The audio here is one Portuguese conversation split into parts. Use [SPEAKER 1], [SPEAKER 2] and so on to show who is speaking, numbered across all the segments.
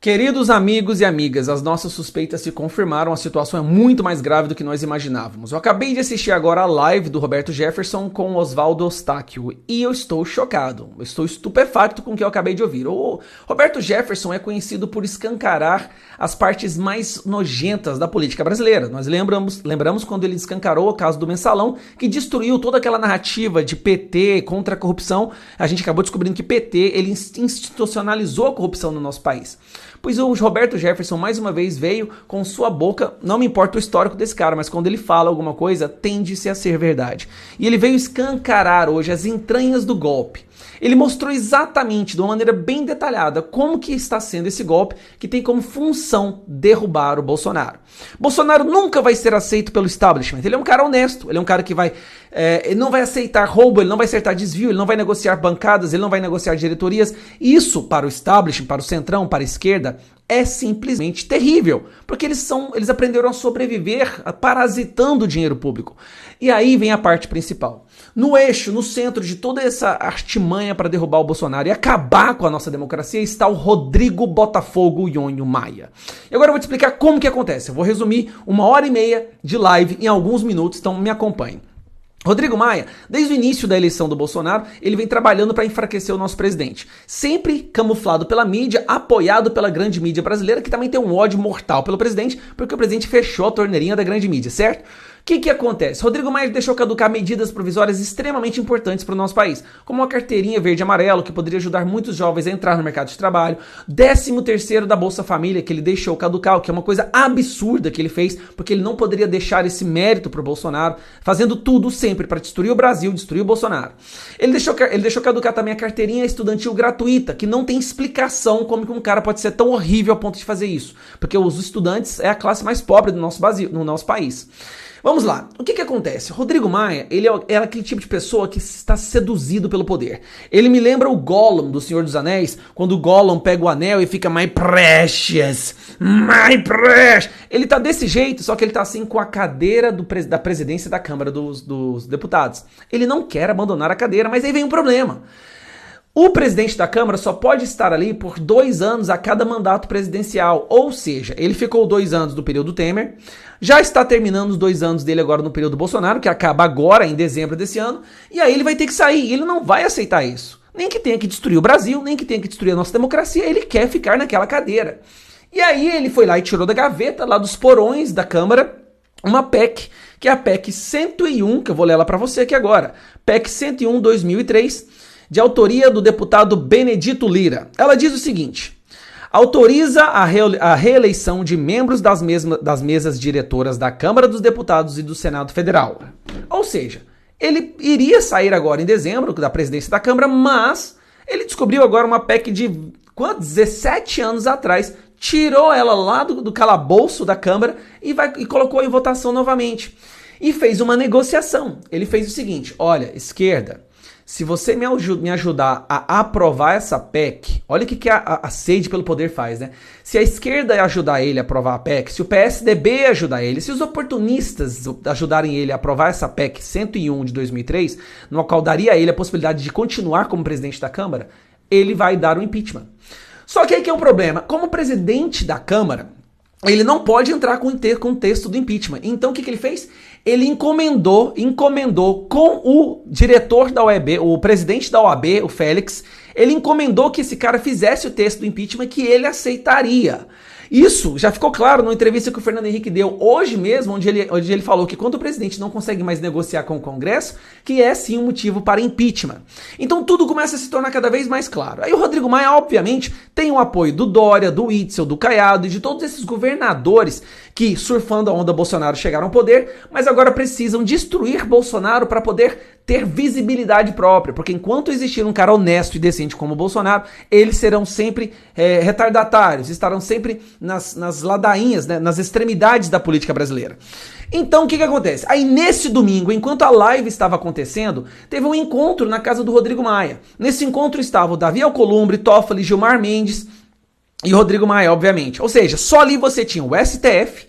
[SPEAKER 1] Queridos amigos e amigas, as nossas suspeitas se confirmaram, a situação é muito mais grave do que nós imaginávamos. Eu acabei de assistir agora a live do Roberto Jefferson com o Oswaldo Eustáquio e eu estou chocado, eu estou estupefato com o que eu acabei de ouvir. O Roberto Jefferson é conhecido por escancarar as partes mais nojentas da política brasileira. Nós lembramos quando ele escancarou o caso do Mensalão, que destruiu toda aquela narrativa de PT contra a corrupção. A gente acabou descobrindo que PT, ele institucionalizou a corrupção no nosso país. Pois o Roberto Jefferson mais uma vez veio com sua boca, não me importa o histórico desse cara, mas quando ele fala alguma coisa, tende-se a ser verdade. E ele veio escancarar hoje as entranhas do golpe. Ele mostrou exatamente, de uma maneira bem detalhada, como que está sendo esse golpe, que tem como função derrubar o Bolsonaro. Bolsonaro nunca vai ser aceito pelo establishment. Ele é um cara honesto, ele é um cara que ele não vai aceitar roubo, ele não vai aceitar desvio, ele não vai negociar bancadas, ele não vai negociar diretorias. Isso para o establishment, para o centrão, para a esquerda, é simplesmente terrível, porque eles aprenderam a sobreviver parasitando o dinheiro público. E aí vem a parte principal. No eixo, no centro de toda essa artimanha para derrubar o Bolsonaro e acabar com a nossa democracia está o Rodrigo Botafogo Nhonho Maia. E agora eu vou te explicar como que acontece. Eu vou resumir 1h30 de live em alguns minutos, então me acompanhe. Rodrigo Maia, desde o início da eleição do Bolsonaro, ele vem trabalhando para enfraquecer o nosso presidente. Sempre camuflado pela mídia, apoiado pela grande mídia brasileira, que também tem um ódio mortal pelo presidente, porque o presidente fechou a torneirinha da grande mídia, certo? O que acontece? Rodrigo Maia deixou caducar medidas provisórias extremamente importantes para o nosso país, como a carteirinha verde e amarelo, que poderia ajudar muitos jovens a entrar no mercado de trabalho, 13º da Bolsa Família, que ele deixou caducar, o que é uma coisa absurda que ele fez, porque ele não poderia deixar esse mérito para o Bolsonaro, fazendo tudo sempre para destruir o Brasil, destruir o Bolsonaro. Ele deixou caducar também a carteirinha estudantil gratuita, que não tem explicação como que um cara pode ser tão horrível a ponto de fazer isso, porque os estudantes é a classe mais pobre do nosso país. Vamos lá, o que acontece? Rodrigo Maia, ele é aquele tipo de pessoa que está seduzido pelo poder. Ele me lembra o Gollum do Senhor dos Anéis, quando o Gollum pega o anel e fica my precious. Ele tá desse jeito, só que ele tá assim com a cadeira da presidência da Câmara dos Deputados. Ele não quer abandonar a cadeira, mas aí vem um problema. O presidente da Câmara só pode estar ali por 2 anos a cada mandato presidencial, ou seja, ele ficou 2 anos do período Temer, já está terminando os 2 anos dele agora no período Bolsonaro, que acaba agora em dezembro desse ano, e aí ele vai ter que sair, ele não vai aceitar isso. Nem que tenha que destruir o Brasil, nem que tenha que destruir a nossa democracia, ele quer ficar naquela cadeira. E aí ele foi lá e tirou da gaveta, lá dos porões da Câmara, uma PEC, que é a PEC 101, que eu vou ler ela para você aqui agora, PEC 101/2003, de autoria do deputado Benedito Lira. Ela diz o seguinte: autoriza a reeleição de membros das mesas diretoras da Câmara dos Deputados e do Senado Federal. Ou seja, ele iria sair agora em dezembro da presidência da Câmara, mas ele descobriu agora uma PEC de 17 anos atrás, tirou ela lá do calabouço da Câmara e colocou em votação novamente. E fez uma negociação. Ele fez o seguinte: olha, esquerda, se você me ajudar a aprovar essa PEC, olha o que a sede pelo poder faz, né? Se a esquerda ajudar ele a aprovar a PEC, se o PSDB ajudar ele, se os oportunistas ajudarem ele a aprovar essa PEC 101 de 2003, no qual daria a ele a possibilidade de continuar como presidente da Câmara, ele vai dar o impeachment. Só que aí que é um problema. Como presidente da Câmara, ele não pode entrar com o texto do impeachment. Então o que ele fez? Ele encomendou com o diretor da OAB, o presidente da OAB, o Félix, ele encomendou que esse cara fizesse o texto do impeachment, que ele aceitaria. Isso já ficou claro numa entrevista que o Fernando Henrique deu hoje mesmo, onde ele falou que quando o presidente não consegue mais negociar com o Congresso, que é sim um motivo para impeachment. Então tudo começa a se tornar cada vez mais claro. Aí o Rodrigo Maia, obviamente, tem o apoio do Dória, do Witzel, do Caiado e de todos esses governadores que, surfando a onda Bolsonaro, chegaram ao poder, mas agora precisam destruir Bolsonaro para poder ter visibilidade própria, porque enquanto existir um cara honesto e decente como o Bolsonaro, eles serão sempre retardatários, estarão sempre nas ladainhas, né, nas extremidades da política brasileira. Então o que acontece? Aí nesse domingo, enquanto a live estava acontecendo, teve um encontro na casa do Rodrigo Maia. Nesse encontro estavam Davi Alcolumbre, Toffoli, Gilmar Mendes e Rodrigo Maia, obviamente. Ou seja, só ali você tinha o STF,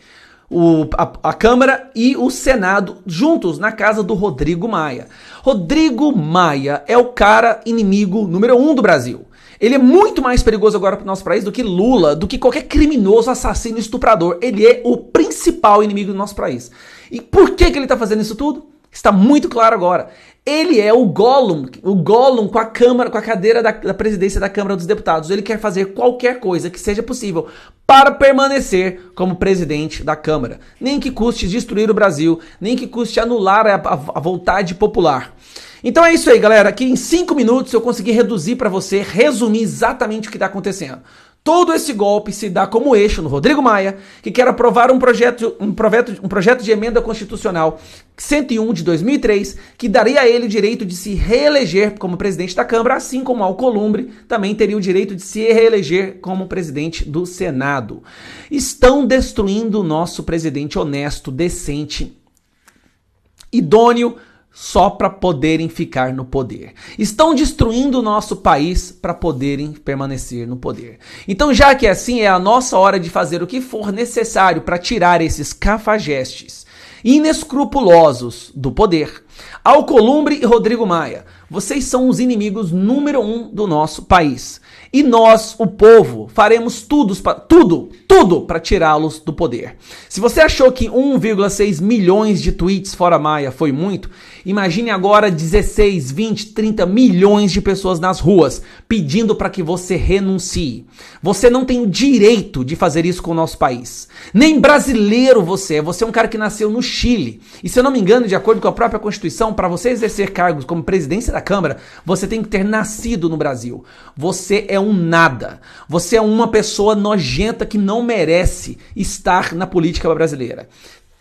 [SPEAKER 1] a Câmara e o Senado juntos na casa do Rodrigo Maia. Rodrigo Maia é o cara inimigo número 1 do Brasil. Ele é muito mais perigoso agora para o nosso país do que Lula, do que qualquer criminoso, assassino, estuprador. Ele é o principal inimigo do nosso país. E por que ele está fazendo isso tudo? Está muito claro agora. Ele é o Gollum com a Câmara, com a cadeira da presidência da Câmara dos Deputados. Ele quer fazer qualquer coisa que seja possível para permanecer como presidente da Câmara. Nem que custe destruir o Brasil, nem que custe anular a vontade popular. Então é isso aí, galera. Aqui em 5 minutos eu consegui reduzir para você, resumir exatamente o que está acontecendo. Todo esse golpe se dá como eixo no Rodrigo Maia, que quer aprovar um projeto de emenda constitucional 101 de 2003, que daria a ele o direito de se reeleger como presidente da Câmara, assim como Alcolumbre também teria o direito de se reeleger como presidente do Senado. Estão destruindo o nosso presidente honesto, decente, idôneo, só para poderem ficar no poder. Estão destruindo o nosso país para poderem permanecer no poder. Então, já que é assim, é a nossa hora de fazer o que for necessário para tirar esses cafajestes inescrupulosos do poder. Alcolumbre e Rodrigo Maia, vocês são os inimigos número 1 do nosso país. E nós, o povo, faremos tudo para tirá-los do poder. Se você achou que 1,6 milhões de tweets fora Maia foi muito, imagine agora 16, 20, 30 milhões de pessoas nas ruas pedindo para que você renuncie. Você não tem o direito de fazer isso com o nosso país. Nem brasileiro você é um cara que nasceu no Chile. E se eu não me engano, de acordo com a própria Constituição, para você exercer cargos como presidência da Câmara, você tem que ter nascido no Brasil. Você é um nada. Você é uma pessoa nojenta que não merece estar na política brasileira.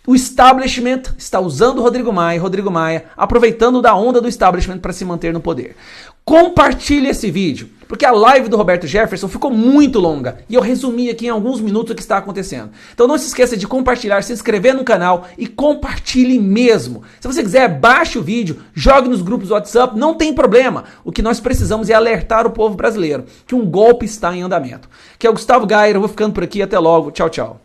[SPEAKER 1] O establishment está usando Rodrigo Maia, aproveitando da onda do establishment para se manter no poder. Compartilhe esse vídeo, porque a live do Roberto Jefferson ficou muito longa e eu resumi aqui em alguns minutos o que está acontecendo. Então não se esqueça de compartilhar, se inscrever no canal e compartilhe mesmo. Se você quiser, baixe o vídeo, jogue nos grupos do WhatsApp, não tem problema. O que nós precisamos é alertar o povo brasileiro que um golpe está em andamento. Que é o Gustavo Gayer, eu vou ficando por aqui, até logo, tchau, tchau.